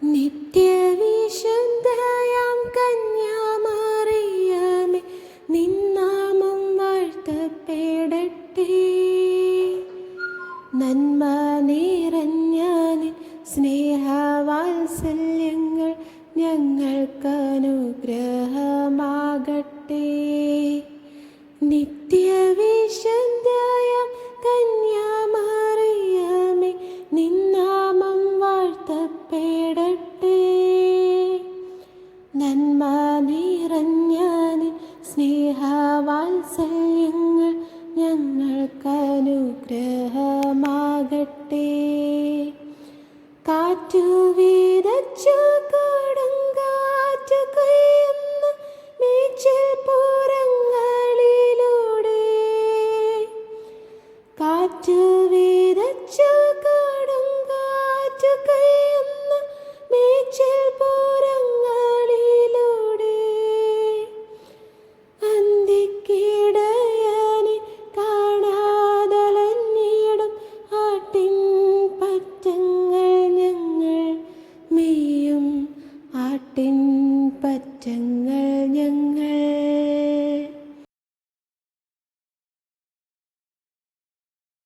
നിത്യവിശുദ്ധയാം കന്യാമറിയമേ, നിന്നാമം വാഴ്ത്തപ്പെടട്ടെ. നന്മ നിറഞ്ഞ നിൻ സ്നേഹവാത്സല്യങ്ങൾ ഞങ്ങൾക്കനുഗ്രഹമാകട്ടെ. നിത്യവിശുദ്ധയാം കന്യാമറിയമേ, നിന്നാമം വാഴ്ത്തപ്പെടട്ടെ. നന്മ നിറഞ്ഞ നിൻ സ്നേഹവാത്സല്യങ്ങൾ ഞങ്ങൾക്കനുഗ്രഹമാകട്ടെ. കാറ്റു വിതച്ചു കൊടുങ്കാറ്റു കൊയ്യുന്ന മേച്ചിൽപ്പുറങ്ങളിലൂടെ, കാറ്റു വിതച്ചു കൊടുങ്കാറ്റു കൊയ്യുന്ന മേച്ചിൽപ്പുറങ്ങളിലൂടെ, അന്തിക്കിടയനെ കാണാതലഞ്ഞിടും ആട്ടിൻ പറ്റങ്ങൾ ഞങ്ങൾ മേയും ആട്ടിൻ പറ്റങ്ങൾ